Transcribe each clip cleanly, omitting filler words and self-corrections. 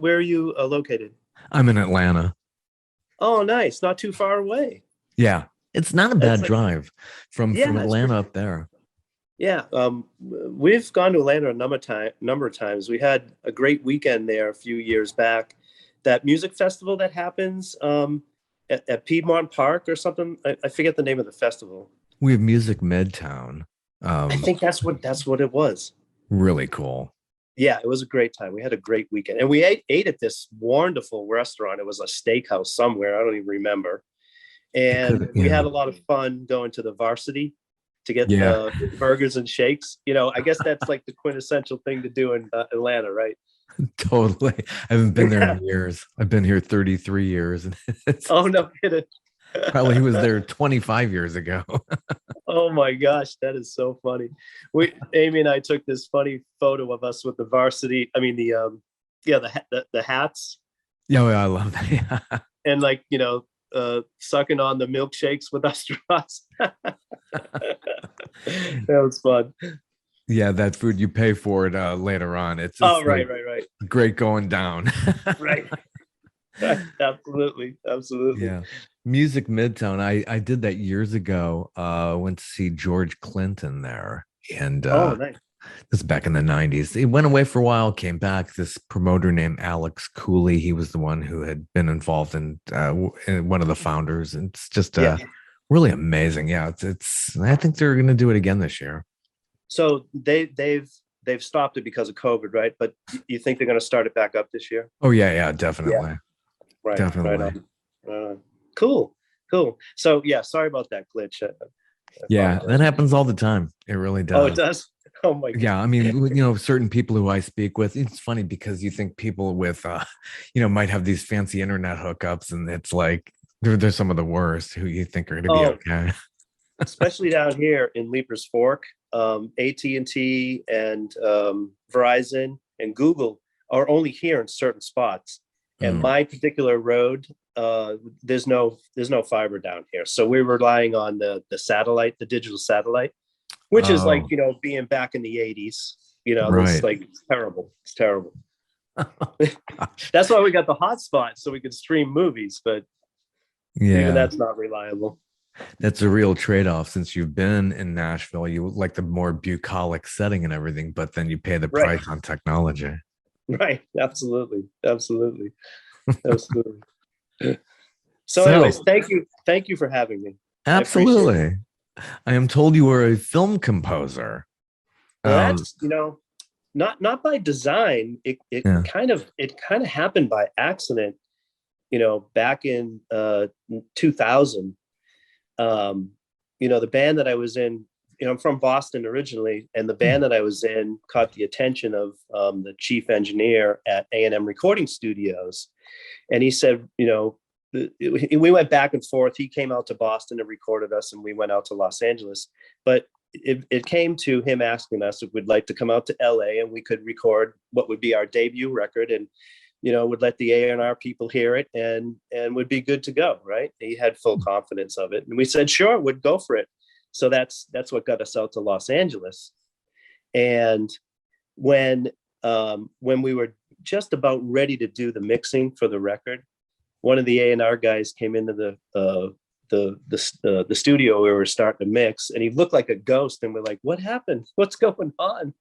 where are you located? I'm in Atlanta. Oh, nice. Not too far away. Yeah, it's not a That's bad like, drive from yeah, it's Atlanta pretty. up there. Yeah, we've gone to Atlanta a number of times. We had a great weekend there a few years back. That music festival that happens at Piedmont Park or something. I forget the name of the festival. We have Music Midtown. I Um, think that's what it was. Really cool. Yeah, it was a great time. We had a great weekend, and we ate at this wonderful restaurant. It was a steakhouse somewhere. I don't even remember. It And could, we yeah, had a lot of fun going to the Varsity to get yeah, burgers and shakes. I guess that's like the quintessential thing to do in Atlanta, right? totally. I haven't been there in years. I've been here 33 years, and it's Oh, no kidding. probably was there 25 years ago. Oh my gosh, that is so funny. Amy and I took this funny photo of us with the Varsity. I mean yeah, the hats, Yeah, well, I love that. and like sucking on the milkshakes with us straws. That was fun. Yeah, that food you pay for it later on. It's Oh, like right. great going down. Right. Absolutely. Absolutely. Yeah. Music Midtown. I did that years ago. Went to see George Clinton there. And Oh, nice. this is back in the 90s. He went away for a while, came back. This promoter named Alex Cooley. He was the one who had been involved in one of the founders. And it's just Yeah. really amazing. Yeah, it's I think they're gonna do it again this year. So they've stopped it because of COVID, right? But you think they're going to start it back up this year? Oh yeah, Yeah. definitely. Right. Right Definitely. on. Right on. Cool. Cool. So yeah, sorry about that glitch. I Yeah, that apologize. happens all the time. It really Oh, it does. does. Oh my Yeah, I mean, certain people who I speak with, it's funny because you think people with, might have these fancy internet hookups, and it's like they're some of the worst who you think are going to be Oh, okay. especially down here in Leapers Fork, AT&T and Verizon and Google are only here in certain spots. And Mm. my particular road, there's no fiber down here, so we're relying on the satellite, the digital satellite, which is like Oh, being back in the 80s. This right. like it's terrible. It's terrible. That's why we got the hotspot so we could stream movies, but even Yeah, that's not reliable. that's a real trade-off since you've been in Nashville. You like the more bucolic setting and everything, but then you pay the Right. price on technology. Right. Absolutely. Absolutely. Absolutely. So, anyways, So, thank you for having me. I appreciate it. absolutely. I am told you were a film composer. Well, Um, that's not by design. It yeah. kind of it kind of happened by accident. Back in 2000. Um, the band that I was in. I'm from Boston originally, and the band that I was in caught the attention of the chief engineer at A&M Recording Studios, and he said, we went back and forth. He came out to Boston and recorded us, and we went out to Los Angeles. But it came to him asking us if we'd like to come out to LA and we could record what would be our debut record, and would let the A&R people hear it, and would be good to go. Right? He had full confidence of it, and we said sure, would go for it. So that's what got us out to Los Angeles. And when we were just about ready to do the mixing for the record, one of the A&R guys came into the studio where we were starting to mix, and he looked like a ghost, and we're like, what happened? What's going on?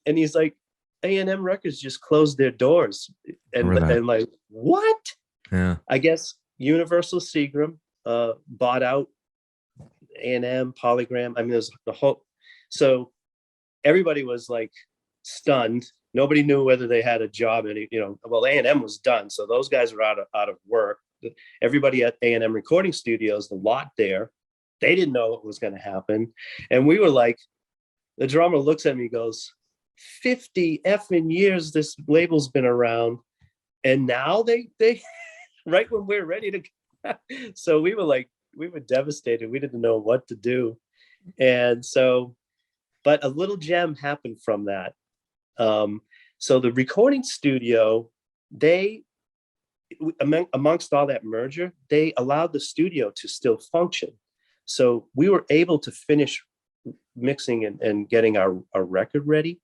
And he's like, A&M Records just closed their doors. and Remember that. and like, what? Yeah. I guess Universal Seagram bought out A&M, Polygram. I mean, there's the whole. So everybody was like stunned. Nobody knew whether they had a job. Well, A&M was done, so those guys were out of work. Everybody at A&M Recording Studios, the lot there, they didn't know what was going to happen, and we were like, the drummer looks at me, and goes, 50 effing years this label's been around, and now they right when we're ready to. So we were devastated. We didn't know what to do, and so, but a little gem happened from that. So the recording studio, they, amongst all that merger, they allowed the studio to still function. So we were able to finish mixing and getting our record ready.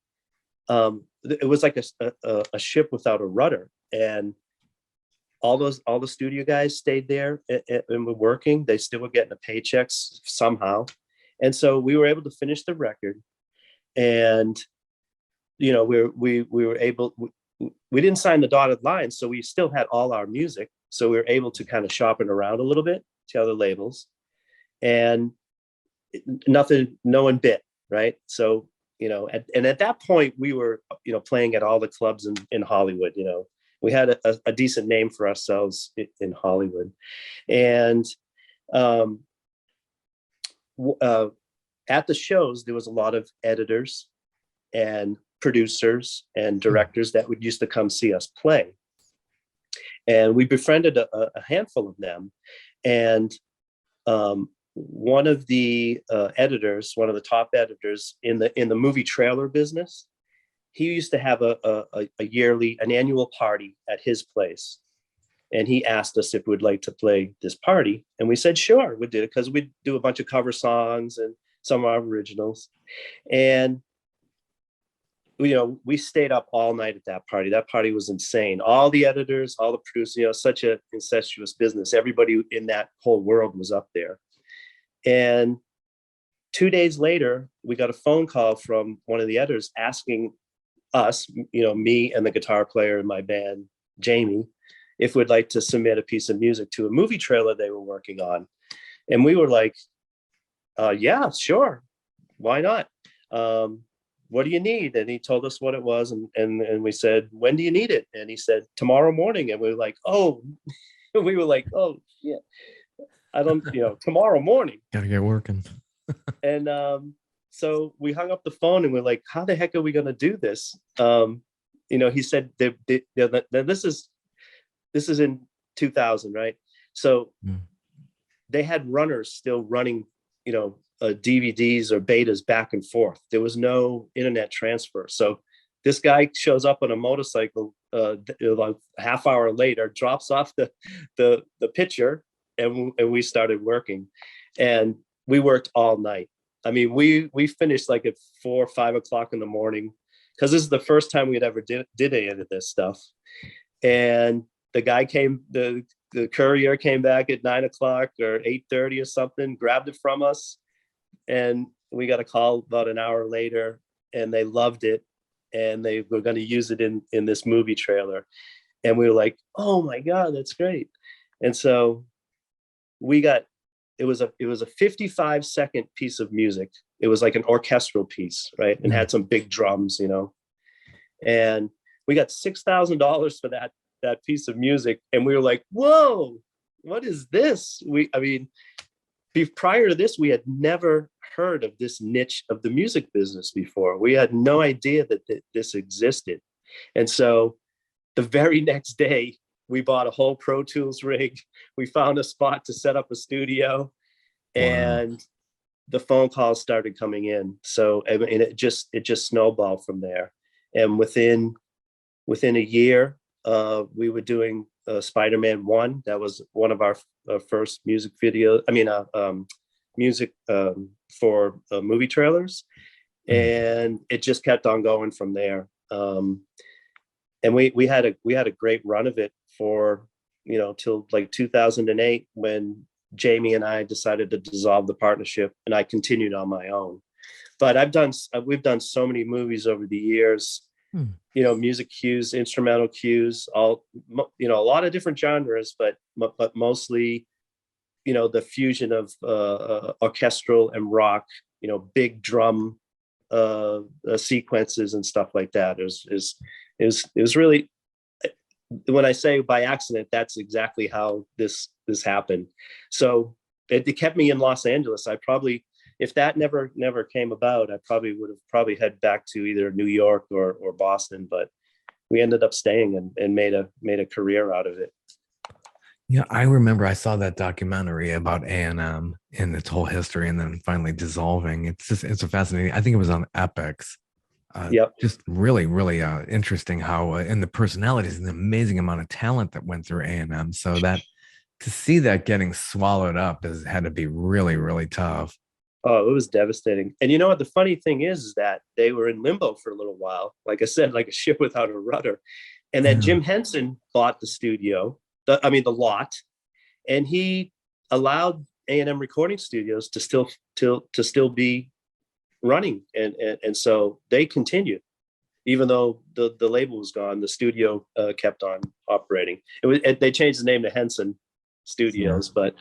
It was like a ship without a rudder. and all the studio guys stayed there and were working. They still were getting the paychecks somehow. And so we were able to finish the record. And, we were able, we didn't sign the dotted line. So we still had all our music. So we were able to kind of shop it around a little bit to other labels, and no one bit. Right. So, at that point we were, playing at all the clubs in Hollywood. We had a decent name for ourselves in Hollywood. And at the shows, there was a lot of editors and producers and directors that would used to come see us play. And we befriended a handful of them. And one of the editors, one of the top editors in the movie trailer business, he used to have an annual party at his place. And he asked us if we'd like to play this party. And we said, sure, we did it, because we'd do a bunch of cover songs and some of our originals. And, we stayed up all night at that party. That party was insane. All the editors, all the producers, such an incestuous business. Everybody in that whole world was up there. And 2 days later, we got a phone call from one of the editors asking us, me and the guitar player in my band, Jamie, if we'd like to submit a piece of music to a movie trailer they were working on. And we were like, yeah, sure. Why not? What do you need? And he told us what it was. And we said, when do you need it? And he said, tomorrow morning. And we were like, oh, yeah, I don't, tomorrow morning. Gotta get working. And so we hung up the phone and we're like, how the heck are we going to do this? He said, this is in 2000, right? So they had runners still running, DVDs or betas back and forth. There was no internet transfer. So this guy shows up on a motorcycle like a half hour later, drops off the picture, and we started working. And we worked all night. I mean, we finished like at 4 or 5 o'clock in the morning, because this is the first time we had ever did any of this stuff. And the guy the courier came back at 9 o'clock or 8:30 or something, grabbed it from us. And we got a call about an hour later, and they loved it. And they were going to use it in this movie trailer. And we were like, oh my God, that's great. And so it was a 55-second piece of music. It was like an orchestral piece, right? And had some big drums, and we got $6,000 for that piece of music. And we were like, whoa, what is this? Prior to this, we had never heard of this niche of the music business before. We had no idea that this existed. And so the very next day, we bought a whole Pro Tools rig. We found a spot to set up a studio, and the phone calls started coming in. So, and it just snowballed from there. And within a year, we were doing Spider-Man 1. That was one of our first music video. Music for movie trailers, and it just kept on going from there. And we had a great run of it for till like 2008, when Jamie and I decided to dissolve the partnership, and I continued on my own. But we've done so many movies over the years. Music cues, instrumental cues, a lot of different genres, but mostly, the fusion of orchestral and rock, big drum sequences and stuff like that. It was really, when I say by accident, that's exactly how this happened. So it kept me in Los Angeles. I probably, if that never came about, I would have head back to either New York or Boston, but we ended up staying and made a career out of it. Yeah, I remember I saw that documentary about A&M and its whole history, and then finally dissolving. It's a fascinating. I think it was on Epix. Yep. Just really, really interesting how and the personalities and the amazing amount of talent that went through A&M. So that to see that getting swallowed up had to be really, really tough. Oh, it was devastating. And you know what? The funny thing is that they were in limbo for a little while. Like I said, like a ship without a rudder. And then Jim Henson bought the studio, the lot, and he allowed A&M recording studios to still be running, and so they continued, even though the label was gone. The studio kept on operating. They changed the name to Henson Studios, but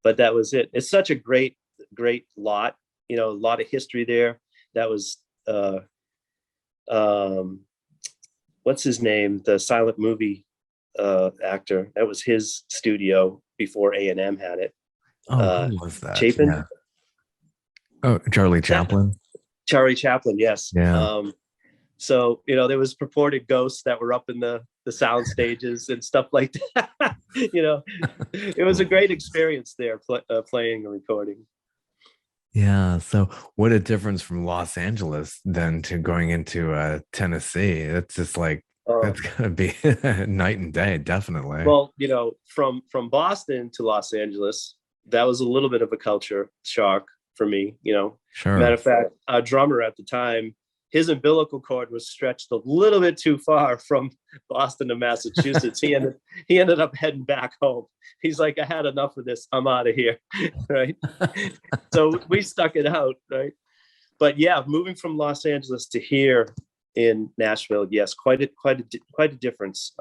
that was it. It's such a great lot. A lot of history there. That was what's his name? The silent movie actor. That was his studio before A&M had it. Who was that? Chapin? Yeah. Oh, Charlie Chaplin. Charlie Chaplin, yes. Yeah. So there was purported ghosts that were up in the sound stages and stuff like that. It was a great experience there, playing and recording. Yeah. So what a difference from Los Angeles then to going into Tennessee. It's just like that's gonna be night and day, definitely. Well, from Boston to Los Angeles, that was a little bit of a culture shock for me. Sure. Matter of fact, our drummer at the time, his umbilical cord was stretched a little bit too far from Boston to Massachusetts. He ended up heading back home. He's like, I had enough of this. I'm out of here. Right. So we stuck it out. Right. But yeah, moving from Los Angeles to here in Nashville, yes, quite a difference,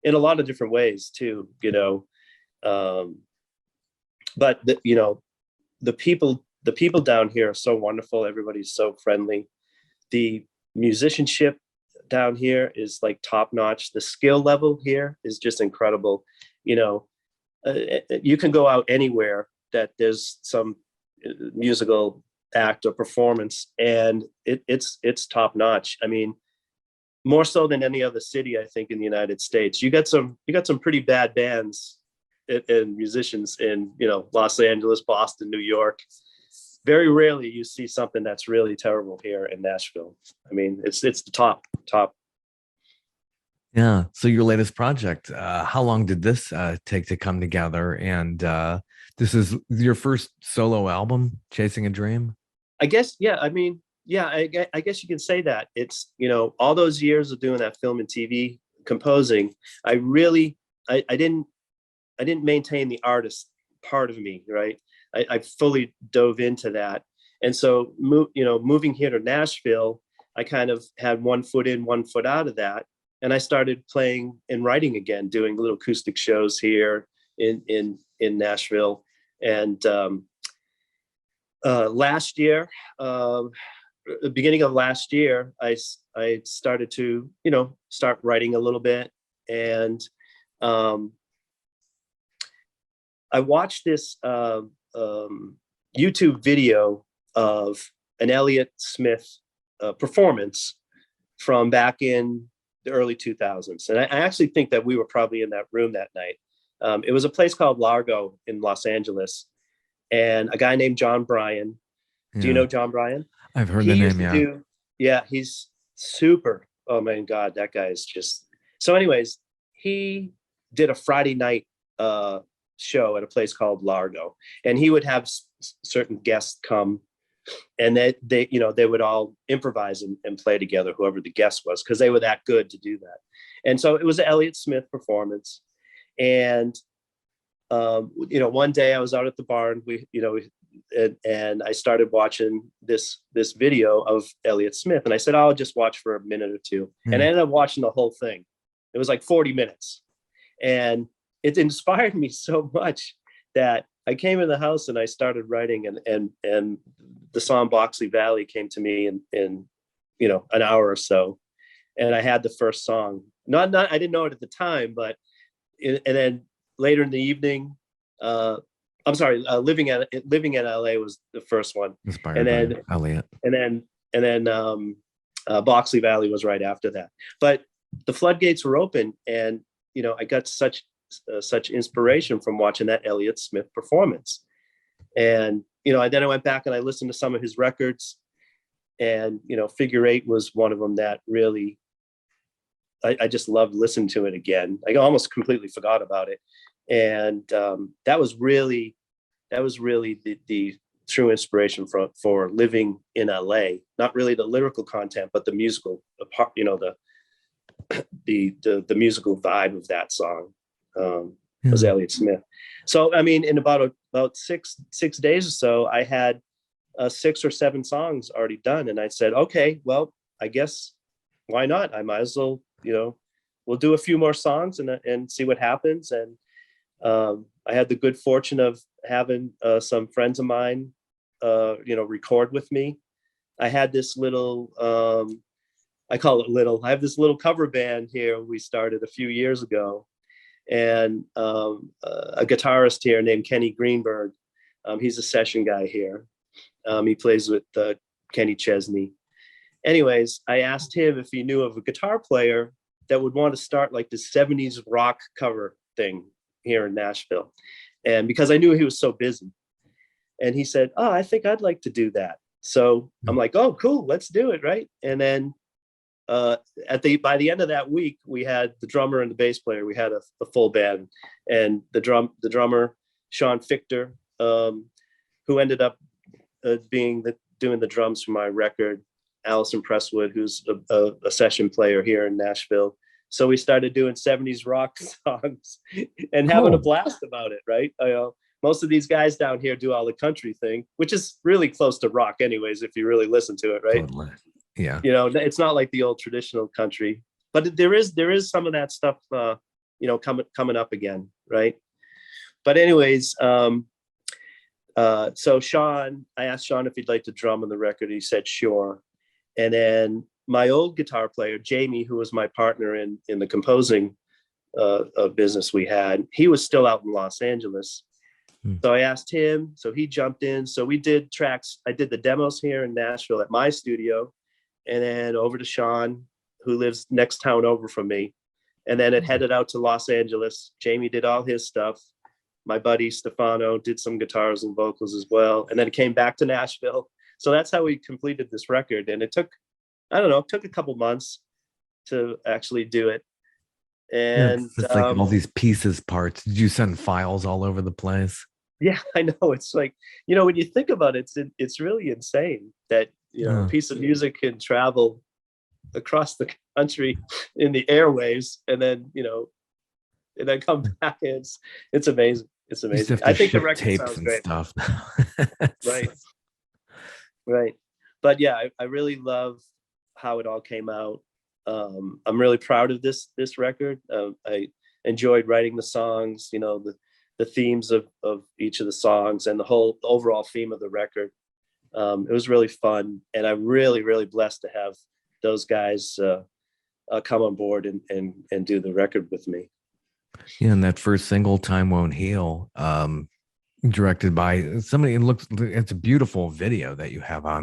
in a lot of different ways too. But the people down here are so wonderful. Everybody's so friendly. The musicianship down here is like top notch. The skill level here is just incredible. You can go out anywhere that there's some musical act or performance, and it's top notch. I mean, more so than any other city, I think, in the United States. You got some pretty bad bands and musicians in Los Angeles, Boston, New York. Very rarely you see something that's really terrible here in Nashville. I mean, it's the top. Yeah. So your latest project, how long did this take to come together? And this is your first solo album, Chasing a Dream? I guess, yeah. I mean, yeah, I guess you can say that. It's, all those years of doing that film and TV composing, I didn't maintain the artist part of me, right? I fully dove into that. And so, moving here to Nashville, I kind of had one foot in, one foot out of that. And I started playing and writing again, doing little acoustic shows here in Nashville. And last year, the beginning of last year, I started to, start writing a little bit. And I watched this YouTube video of an Elliott Smith performance from back in the early 2000s. And I actually think that we were probably in that room that night. It was a place called Largo in Los Angeles. And a guy named John Bryan. Yeah. Do you know John Bryan? I've heard the name, yeah. He's super. Oh my God, that guy is just. So anyways, he did a Friday night show at a place called Largo. And he would have certain guests come, and they would all improvise and play together, whoever the guest was, because they were that good to do that. And so it was an Elliott Smith performance. And one day I was out at the barn, and I started watching this video of Elliott Smith, and I said, I'll just watch for a minute or two. And I ended up watching the whole thing. It was like 40 minutes. And it inspired me so much that I came in the house and I started writing, and the song Boxley Valley came to me in an hour or so. And I had the first song. I didn't know it at the time, but and then later in the evening, living in LA was the first one. Inspired and then by Elliott. And then Boxley Valley was right after that. But the floodgates were open, and I got such inspiration from watching that Elliott Smith performance. And then I went back and I listened to some of his records, and Figure Eight was one of them that really I just loved listening to it again. I almost completely forgot about it. And that was really the true inspiration for living in LA. Not really the lyrical content, but the musical, the musical vibe of that song. Yeah. Was Elliott Smith. So I mean, in about 6 days or so, I had 6 or 7 songs already done, and I said, okay, well, I guess why not? I might as well, we'll do a few more songs and see what happens. And I had the good fortune of having some friends of mine, record with me. I had this little, I call it little. I have this little cover band here we started a few years ago, and a guitarist here named Kenny Greenberg. He's a session guy here. He plays with Kenny Chesney. Anyways, I asked him if he knew of a guitar player that would want to start like the 70s rock cover thing here in Nashville. And because I knew he was so busy. And he said, oh, I think I'd like to do that. So I'm like, oh, cool, let's do it, right? And then by the end of that week, we had the drummer and the bass player. We had a full band, and the drummer, Sean Fichter, who ended up doing the drums for my record, Allison Presswood, who's a session player here in Nashville. So we started doing 70s rock songs and having a blast about it, right? Most of these guys down here do all the country thing, which is really close to rock anyways, if you really listen to it, right? Totally. Yeah. It's not like the old traditional country, but there is some of that stuff, coming up again, right? But anyways, so I asked Sean if he'd like to drum on the record. He said, sure. And then my old guitar player, Jamie, who was my partner in the composing business we had, he was still out in Los Angeles. So I asked him, so he jumped in. So we did tracks. I did the demos here in Nashville at my studio, and then over to Sean, who lives next town over from me. And then it headed out to Los Angeles. Jamie did all his stuff. My buddy Stefano did some guitars and vocals as well. And then it came back to Nashville. So that's how we completed this record. And it took a couple months to actually do it. And it's like all these parts. Did you send files all over the place? Yeah, I know. It's like, when you think about it, it's really insane that, a piece of music can travel across the country in the airwaves and then, and then come back. It's amazing. It's amazing. I think the record sounds great. Stuff. Right. But yeah, I really love how it all came out. I'm really proud of this record. I enjoyed writing the songs, the themes of each of the songs and the overall theme of the record. It was really fun, and I'm really, really blessed to have those guys come on board and do the record with me. Yeah, and that first single, "Time Won't Heal," directed by somebody. It's a beautiful video that you have on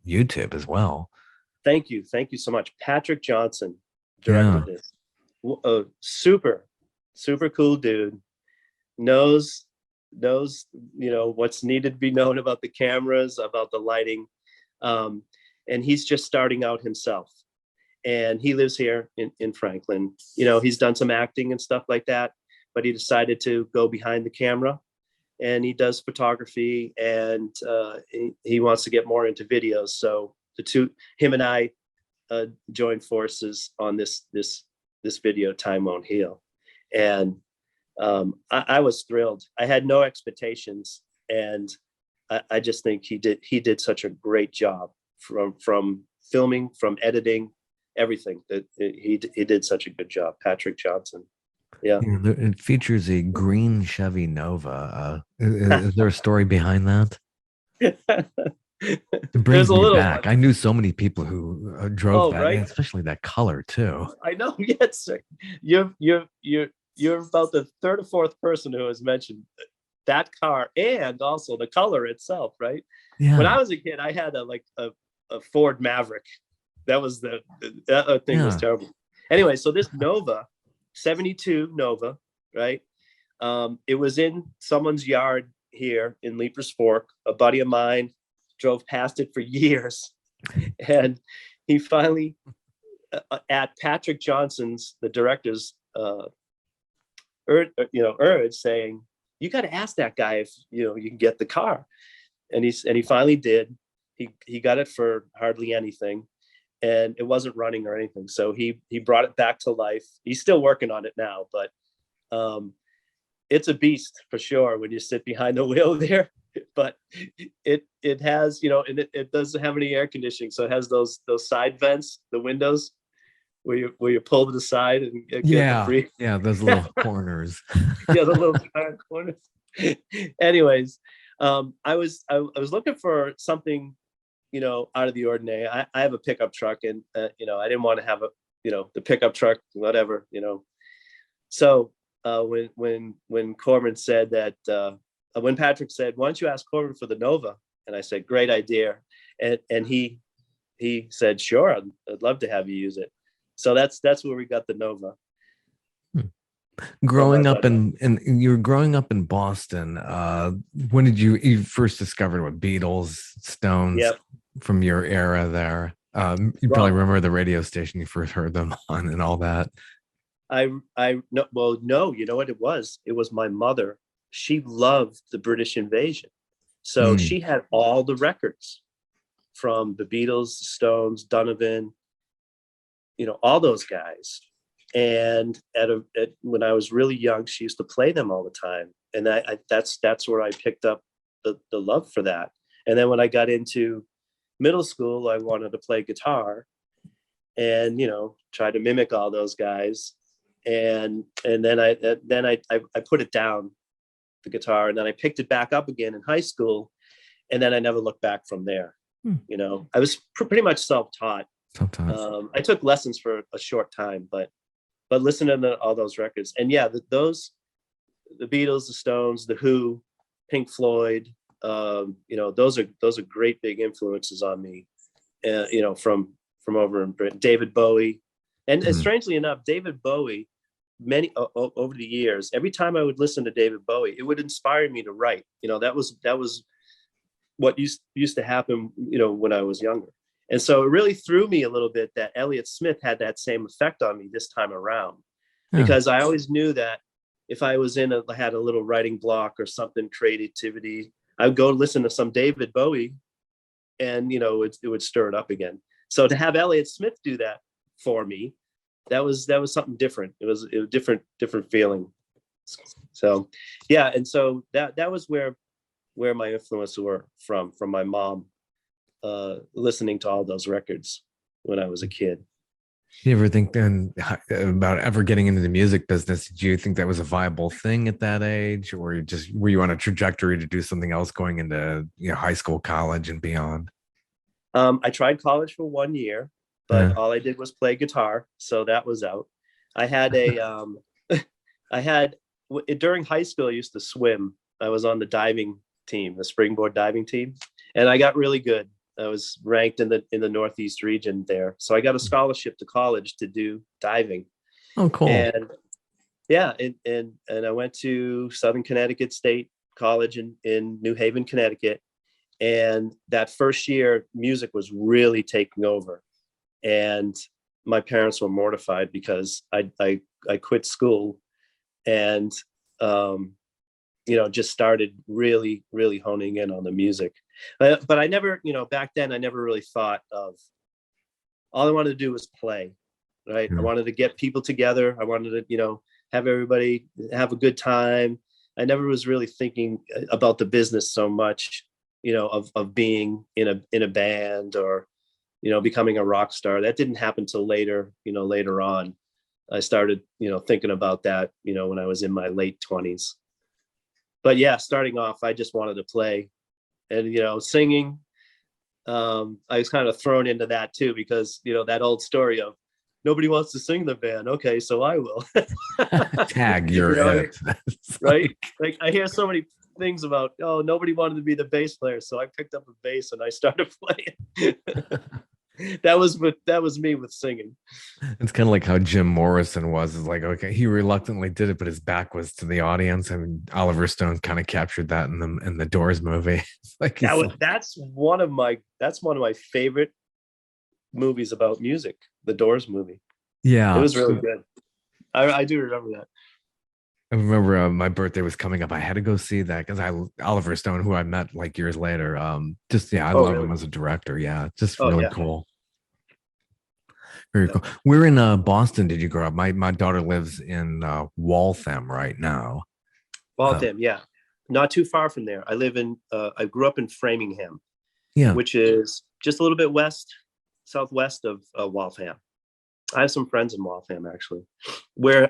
YouTube as well. Thank you so much. Patrick Johnson directed this. Super cool dude. Knows what's needed to be known about the cameras, about the lighting, and he's just starting out himself. And he lives here in Franklin. He's done some acting and stuff like that, but he decided to go behind the camera, and he does photography, and he wants to get more into videos. So him and I joined forces on this video, "Time Won't Heal," and I was thrilled. I had no expectations, and I just think he did such a great job from filming, from editing, everything. That he did such a good job, Patrick Johnson. Yeah. It features a green Chevy Nova. Is there a story behind that? It brings me back. One. I knew so many people who drove that, right? Especially that color too. I know. Yes, you're about the third or fourth person who has mentioned that car and also the color itself, right? Yeah. When I was a kid, I had a Ford Maverick. That was that thing was terrible. Anyway, so this Nova, 72 Nova, right? It was in someone's yard here in Leapers Fork. A buddy of mine drove past it for years, and he finally, at Patrick Johnson's, the director's, urge, saying, "You got to ask that guy if you can get the car," and he finally did. He got it for hardly anything, and it wasn't running or anything. So he brought it back to life. He's still working on it now, but it's a beast for sure when you sit behind the wheel there. But it has, you know, and it doesn't have any air conditioning, so it has those side vents, the windows where you pull to the side and get the free. Yeah, those little corners. Yeah, the little corners. Anyways, I was looking for something, you know, out of the ordinary. I have a pickup truck, and you know, I didn't want to have a, you know, the pickup truck, whatever, you know. So when Corbin said that, when Patrick said, "Why don't you ask Corbin for the Nova?" and I said, "Great idea," and he said, "Sure, I'd love to have you use it." So that's where we got the Nova. Growing up in you were growing up in Boston. When did you first discover what Beatles, Stones, Yep. from your era there? You probably remember the radio station you first heard them on and all that. No, you know what it was? It was my mother. She loved the British invasion. So she had all the records from the Beatles, the Stones, Donovan, you know, all those guys. And when I was really young, she used to play them all the time. And that's where I picked up the love for that. And then when I got into middle school, I wanted to play guitar and, you know, try to mimic all those guys. And then I put it down, the guitar, and then I picked it back up again in high school, and then I never looked back from there. You know, I was pretty much self-taught. Sometimes I took lessons for a short time, but listening to all those records, and yeah, the Beatles, the Stones, the Who, Pink Floyd, you know, those are great big influences on me. You know, from over in Britain, David Bowie, and strangely enough, David Bowie, over the years, every time I would listen to David Bowie, it would inspire me to write. You know, that was what used to happen, you know, when I was younger. And so it really threw me a little bit that Elliott Smith had that same effect on me this time around, because I always knew that if I was had a little writing block or something, creativity, I would go listen to some David Bowie, and, you know, it would stir it up again. So to have Elliott Smith do that for me, that was something different. It was a different feeling. So yeah, and so that was where my influences were from my mom, listening to all those records when I was a kid. You ever think then about ever getting into the music business? Did you think that was a viable thing at that age, or were you on a trajectory to do something else going into, you know, high school, college, and beyond? I tried college for 1 year, but all I did was play guitar, so that was out. I had during high school, I used to swim. I was on the diving team, the springboard diving team, and I got really good. I was ranked in the Northeast region there, so I got a scholarship to college to do diving. Oh, cool! And yeah, and I went to Southern Connecticut State College in New Haven, Connecticut. And that first year, music was really taking over, and my parents were mortified because I quit school, and you know, just started really honing in on the music. But I never, you know, back then I never really thought of, all I wanted to do was play, right? I wanted to get people together. I wanted to, you know, have everybody have a good time. I never was really thinking about the business so much, you know, of being in a band or, you know, becoming a rock star. That didn't happen till later, you know, later on. I started, you know, thinking about that, you know, when I was in my late 20s. But yeah, starting off, I just wanted to play, and, you know, singing. I was kind of thrown into that too, because, you know, that old story of nobody wants to sing in the band. Okay, so I will. Tag, you're you know, it. Right? Like I hear so many things about, oh, nobody wanted to be the bass player, so I picked up a bass and I started playing. that was me with singing. It's kind of like how Jim Morrison was. Is like, okay, he reluctantly did it, but his back was to the audience. I mean, Oliver Stone kind of captured that in the Doors movie. Like that's one of my favorite movies about music, the Doors movie. Yeah, it was really good. I do remember that. I remember my birthday was coming up. I had to go see that because Oliver Stone, who I met like years later. I love him as a director. Yeah, just really cool. Very cool. Where in Boston did you grow up? My daughter lives in Waltham right now. Waltham, yeah, not too far from there. I grew up in Framingham, Yeah. which is just a little bit southwest of Waltham. I have some friends in Waltham actually, where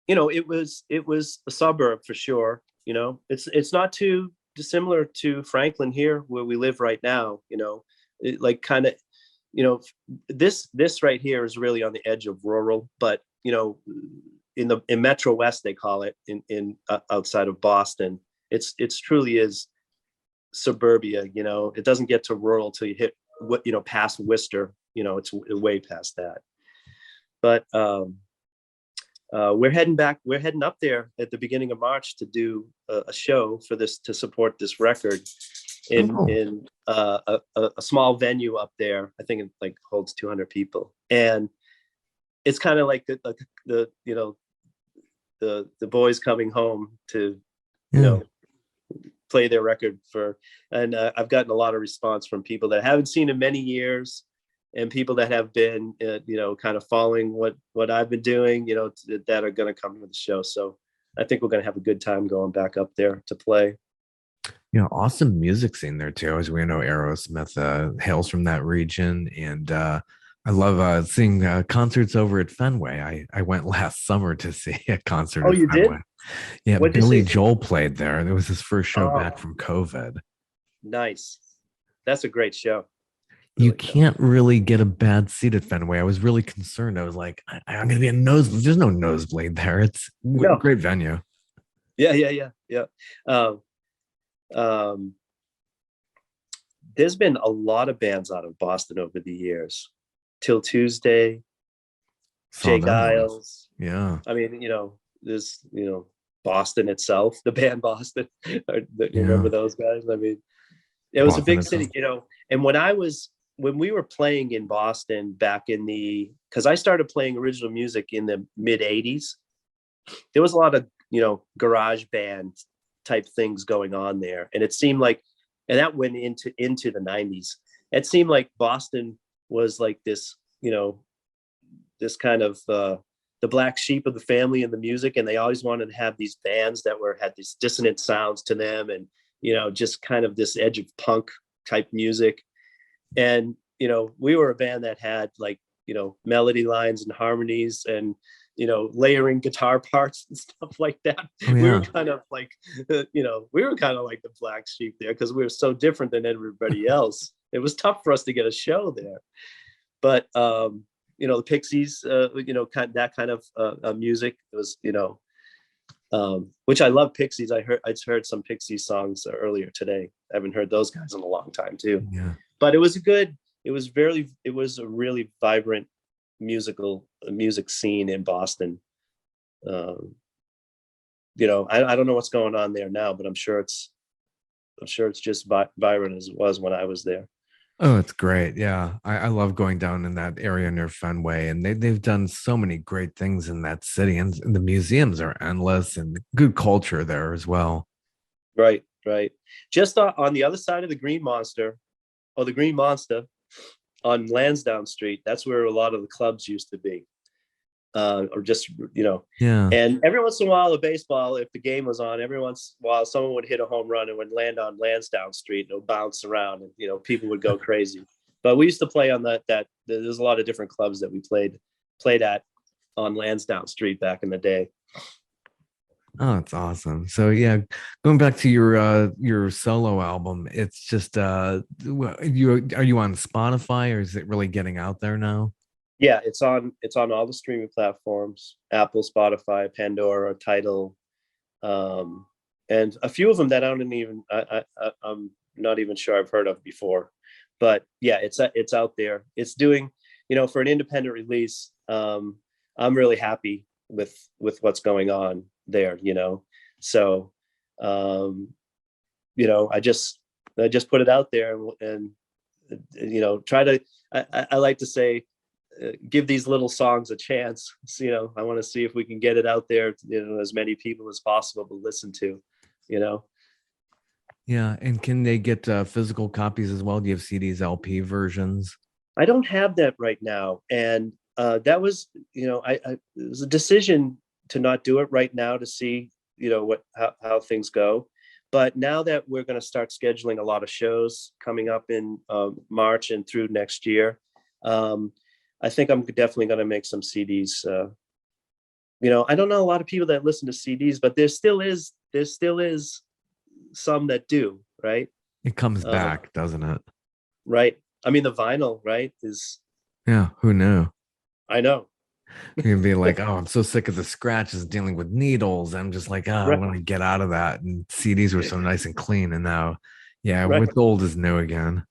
it was a suburb for sure. It's not too dissimilar to Franklin here, where we live right now. Like kind of, this right here is really on the edge of rural, but in Metro West they call it in outside of Boston. It's truly is suburbia. It doesn't get to rural till you hit what past Worcester. It's way past that. But we're heading up there at the beginning of March to do a show for this, to support this record in a small venue up there. I think it like holds 200 people, and it's kind of like the boys coming home to play their record and I've gotten a lot of response from people that haven't seen in many years, and people that have been kind of following what I've been doing, that are going to come to the show. So I think we're going to have a good time going back up there to play. Awesome music scene there too. As we know, Aerosmith hails from that region, and I love seeing concerts over at Fenway. I went last summer to see a concert Oh, at you did? Fenway. Yeah, What'd you Billy see? Joel played there. It was his first show Oh, back from COVID. nice. That's a great show. You Really good. can't really get a bad seat at Fenway. I was really concerned. I was like, I'm going to be a nosebleed. There's no nosebleed there. It's No. great venue. Yeah. Um, there's been a lot of bands out of Boston over the years. Till Tuesday, Saw Jake them once. Isles. Yeah. I mean, there's Boston itself, the band Boston. You Yeah. remember those guys? I mean, it was a Boston big city, itself. And when we were playing in Boston back because I started playing original music in the mid '80s, there was a lot of garage band type things going on there, and it seemed like, and that went into the '90s. It seemed like Boston was like this, this kind of the black sheep of the family in the music, and they always wanted to have these bands that had these dissonant sounds to them, and just kind of this edge of punk type music. And we were a band that had like melody lines and harmonies and layering guitar parts and stuff like that. Oh, We were yeah. kind of like we were kind of like the black sheep there, because we were so different than everybody else. It was tough for us to get a show there. But the Pixies, that kind of music. It was which I love. Pixies. I heard some Pixies songs earlier today. I haven't heard those guys in a long time too. Yeah. But it was a really vibrant music scene in Boston. I don't know what's going on there now, but I'm sure it's just vibrant as it was when I was there. Oh, it's great. Yeah. I love going down in that area near Fenway, and they've done so many great things in that city, and the museums are endless, and good culture there as well. Right. Just on the other side of the Green Monster, or the Green Monster, on Lansdowne Street, that's where a lot of the clubs used to be. Or just, Yeah. and every once in a while, if the game was on, every once in a while, someone would hit a home run and would land on Lansdowne Street, and it would bounce around, and, people would go crazy. But we used to play on that there's a lot of different clubs that we played at on Lansdowne Street back in the day. Oh, it's awesome. So yeah, going back to your solo album, it's just are you on Spotify, or is it really getting out there now? Yeah, it's on all the streaming platforms: Apple, Spotify, Pandora, Tidal, and a few of them that I'm not even sure I've heard of before. But yeah, it's out there. It's doing, for an independent release. I'm really happy with what's going on there. So I just put it out there, and try to. I like to say, give these little songs a chance. So, I want to see if we can get it out there, as many people as possible to listen to. Yeah, and can they get physical copies as well? Do you have CDs, LP versions? I don't have that right now. And that was, it was a decision to not do it right now to see, how things go. But now that we're going to start scheduling a lot of shows coming up in March and through next year, I think I'm definitely going to make some CDs. I don't know a lot of people that listen to CDs, but there still is some that do, right? It comes Uh, back, doesn't it? right. I mean, the vinyl, right, is, Yeah, who knew? I know. You'd be like, oh, I'm so sick of the scratches dealing with needles. I'm just like, oh, I Right. want to get out of that. And CDs were so nice and clean. And now, yeah, Right. what's old is new again.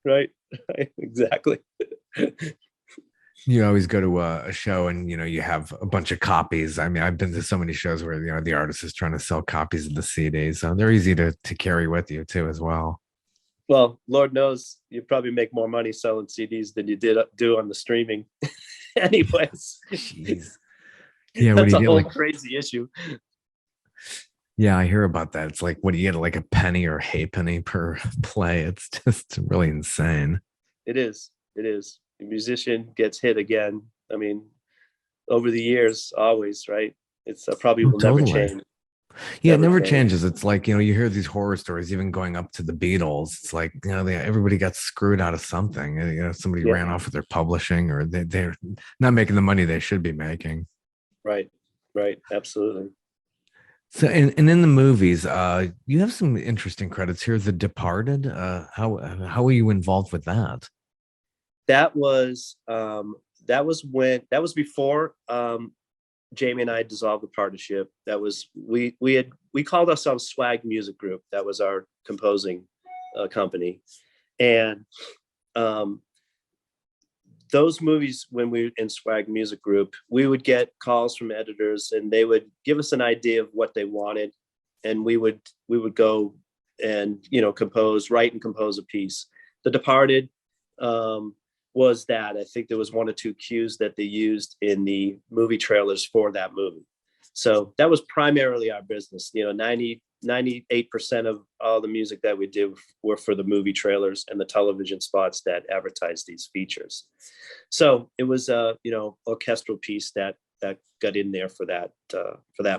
Right. Exactly. You always go to a show and, you have a bunch of copies. I mean, I've been to so many shows where, the artist is trying to sell copies of the CDs. So they're easy to carry with you too, as well. Well, Lord knows you probably make more money selling CDs than you do on the streaming. Anyways, Jeez. Yeah. What do that's you a get? whole Like, crazy issue. yeah, I hear about that. It's like, what do you get? Like a penny or halfpenny per play? It's just really insane. It is. It is. The musician gets hit again. I mean, over the years, always, right? It's probably Oh, will never totally. change. Yeah, it Never never change. changes. It's like, you hear these horror stories, even going up to the Beatles. It's like, everybody got screwed out of something. Somebody Yeah. ran off with their publishing, or they're not making the money they should be making. Right. Right. Absolutely. So, and in the movies, you have some interesting credits here. The Departed. How were you involved with that? That was before Jamie and I dissolved the partnership. That was we called ourselves Swag Music Group. That was our composing company, and um, those movies, when we were in Swag Music Group, we would get calls from editors, and they would give us an idea of what they wanted, and we would go and write and compose a piece. The Departed was that. I think there was one or two cues that they used in the movie trailers for that movie. So that was primarily our business. 98% of all the music that we did were for the movie trailers and the television spots that advertised these features. So it was a orchestral piece that got in there for that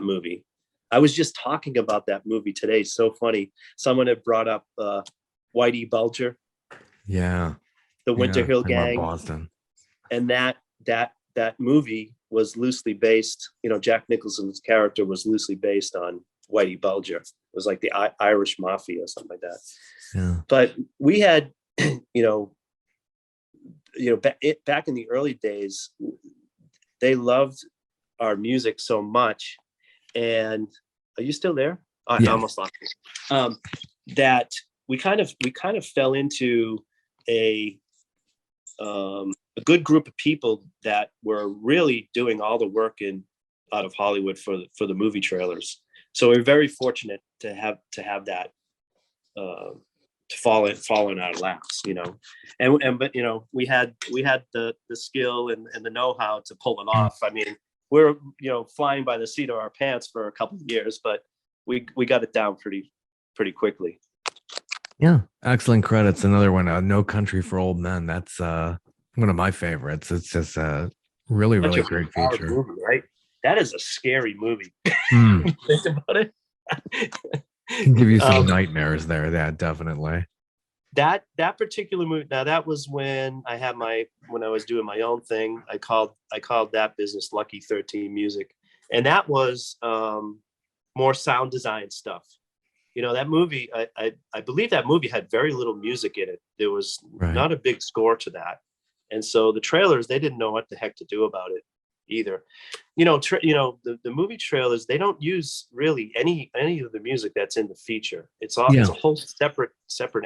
movie. I was just talking about that movie today. So funny. Someone had brought up Whitey Bulger, Yeah, the Winter yeah. Hill Talking about Gang, Boston. and that movie was loosely based. Jack Nicholson's character was loosely based on Whitey Bulger. It was like the Irish mafia or something like that. Yeah, But we had, back in the early days, they loved our music so much. And are you still there? I yeah, almost lost you. That we kind of fell into a good group of people that were really doing all the work out of Hollywood for the movie trailers. So we're very fortunate to have that to fall in our laps, but we had the skill and the know-how to pull it off. I mean, we're flying by the seat of our pants for a couple of years, but we got it down pretty quickly. yeah. Excellent credits. Another one, No Country for Old Men. That's one of my favorites. It's just a really, Such really a great hard feature. movie, right? That is a scary movie. Hmm. Think about it. Can give you some nightmares there. Yeah, definitely. That particular movie. Now that was when I was doing my own thing. I called that business Lucky 13 Music, and that was more sound design stuff. That movie. I believe that movie had very little music in it. There was Right. not a big score to that, and so the trailers, they didn't know what the heck to do about it either. The movie trailers, they don't use really any of the music that's in the feature. It's Yeah. a whole separate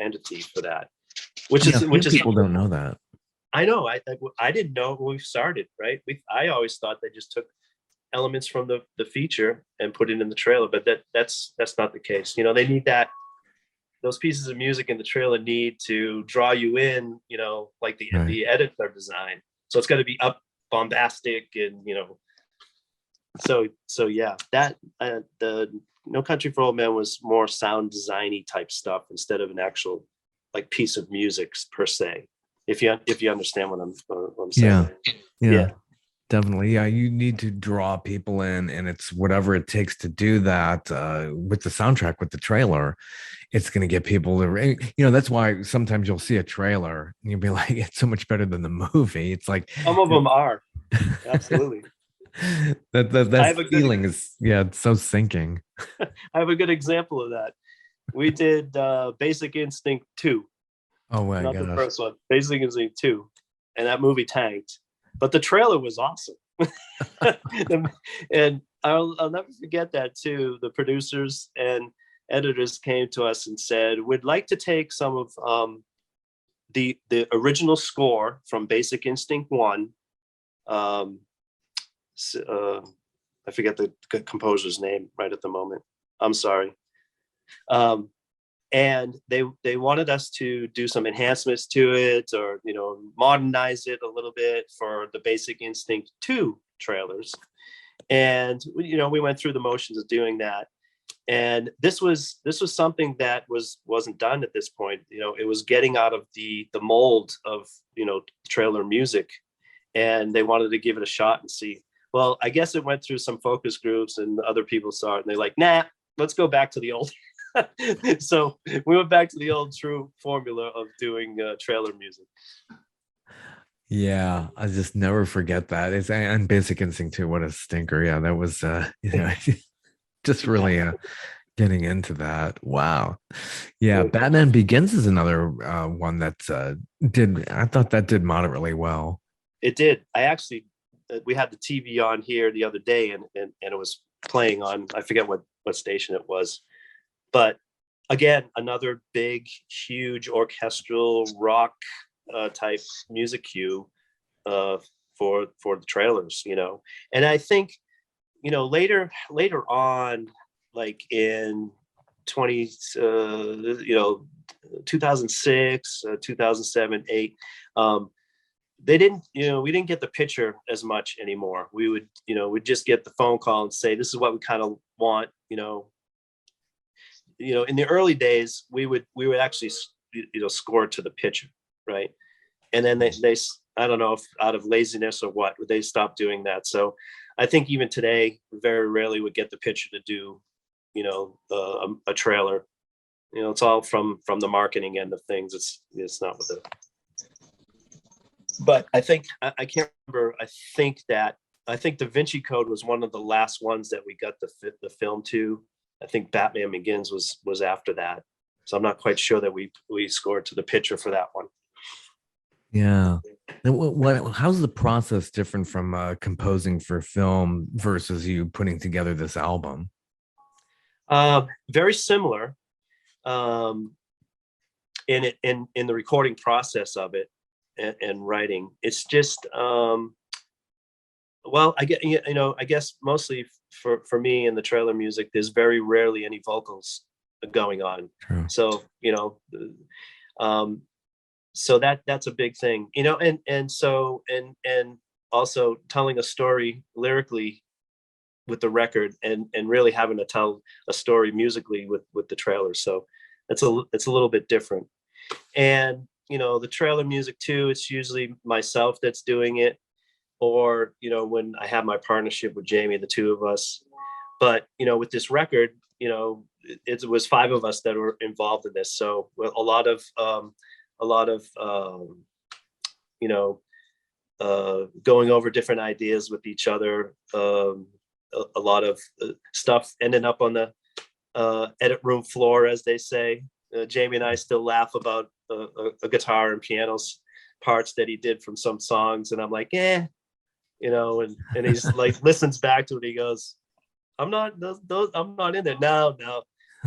entity for that, which Yeah. is A few people don't know that. I know. I didn't know when we started, right? I always thought they just took elements from the feature and put it in the trailer, but that's not the case. They need those pieces of music in the trailer need to draw you in, like Right. the editor design. So it's got to be up bombastic and so yeah, that the No Country for Old Men was more sound designy type stuff instead of an actual like piece of music per se. If you understand what I'm Yeah. saying. Yeah. Yeah. Definitely. Yeah. You need to draw people in, and it's whatever it takes to do that with the soundtrack, with the trailer. It's going to get people to, that's why sometimes you'll see a trailer and you'll be like, it's so much better than the movie. It's like, Some of them are. Absolutely. I that have a good feeling is, yeah, it's so sinking. I have a good example of that. We did Basic Instinct 2, Oh my not the gosh. first one, Basic Instinct 2, and that movie tanked. But the trailer was awesome. And I'll never forget that too. The producers and editors came to us and said, "We'd like to take some of the original score from Basic Instinct 1. Um, I forget the composer's name right at the moment. I'm sorry. Um, and they wanted us to do some enhancements to it, or modernize it a little bit for the Basic Instinct 2 trailers. And we went through the motions of doing that. And this was something that wasn't done at this point. It was getting out of the mold of trailer music, and they wanted to give it a shot and see. Well, I guess it went through some focus groups, and other people saw it, and they're like, "Nah, let's go back to the old." So we went back to the old true formula of doing trailer music. Yeah, I just never forget that. It's and Basic Instinct too. What a stinker. Yeah, that was just really getting into that. Wow. Yeah, Batman Begins is another one that I thought that did moderately well. It did. I actually we had the TV on here the other day, and it was playing on, I forget what station it was. But again, another big, huge orchestral rock type music cue for the trailers, And I think, later on, like in 2006, 2007, 8, they didn't, we didn't get the picture as much anymore. We would, we'd just get the phone call and say, this is what we kind of want, in the early days, we would actually, score to the picture, right? And then they I don't know if out of laziness or what, they stopped doing that. So I think even today, very rarely would get the picture to do, a trailer. It's all from the marketing end of things. It's not with it. But I think I can't remember. I think Da Vinci Code was one of the last ones that we got the film to. I think Batman Begins was after that. So I'm not quite sure that we scored to the picture for that one. Yeah. And how's the process different from composing for film versus you putting together this album? Very similar in the recording process of it and writing. It's just well, I guess mostly for me in the trailer music, there's very rarely any vocals going on. True. So so that's a big thing, and also telling a story lyrically with the record, and really having to tell a story musically with the trailer. So it's a little bit different. And the trailer music too, it's usually myself that's doing it, or when I have my partnership with Jamie, the two of us. But with this record, it was 5 of us that were involved in this. So a lot of going over different ideas with each other. A lot of stuff ending up on the edit room floor, as they say. Jamie and I still laugh about a guitar and pianos parts that he did from some songs, and I'm like, and he's like listens back to it. He goes, I'm not in there. No,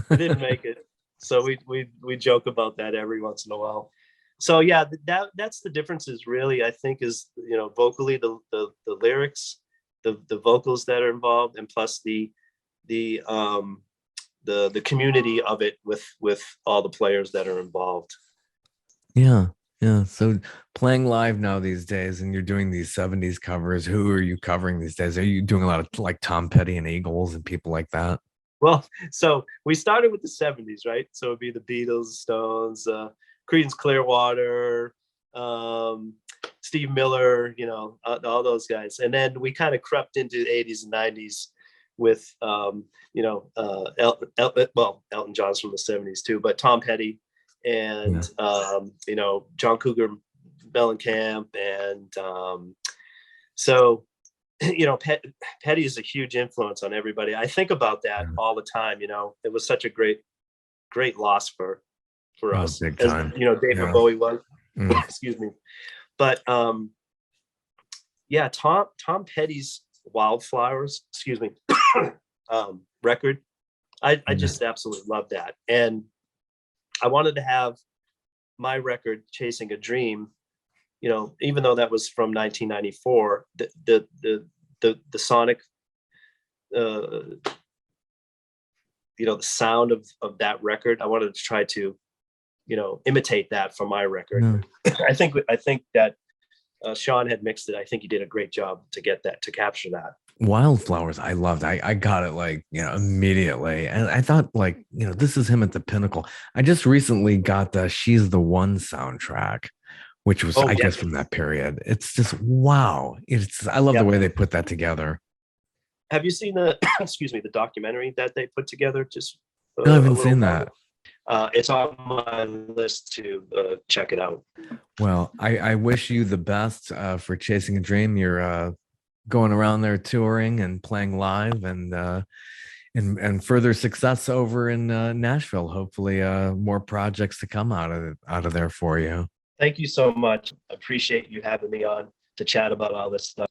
I didn't make it. So we joke about that every once in a while. So yeah, that's the differences really. I think is vocally the lyrics, the vocals that are involved, and plus the community of it with all the players that are involved. Yeah. Yeah. So playing live now these days, and you're doing these 70s covers, who are you covering these days? Are you doing a lot of like Tom Petty and Eagles and people like that? Well, so we started with the 70s, right? So it'd be the Beatles, Stones, Creedence Clearwater, Steve Miller, all those guys. And then we kind of crept into the 80s and 90s with, Elton John's from the 70s too, but Tom Petty and, John Cougar Mellencamp. And so, Petty is a huge influence on everybody. I think about that all the time. It was such a great loss for us, big as time. David Bowie was. Excuse me. But Tom Petty's Wildflowers, record, I just absolutely love that. And I wanted to have my record Chasing a Dream, even though that was from 1994, the sonic, the sound of that record, I wanted to try to imitate that for my record. I think that Sean had mixed it. I think he did a great job to capture that. Wildflowers, I loved. I got it immediately, and I thought this is him at the pinnacle. I just recently got the She's the One soundtrack, which was I guess from that period. It's just wow. I love the way they put that together. Have you seen the the documentary that they put together? Just no, I haven't seen that. It's on my list to check it out. Well, I wish you the best for Chasing a Dream. You're going around there touring and playing live, and further success over in Nashville. Hopefully, more projects to come out of there for you. Thank you so much. I appreciate you having me on to chat about all this stuff.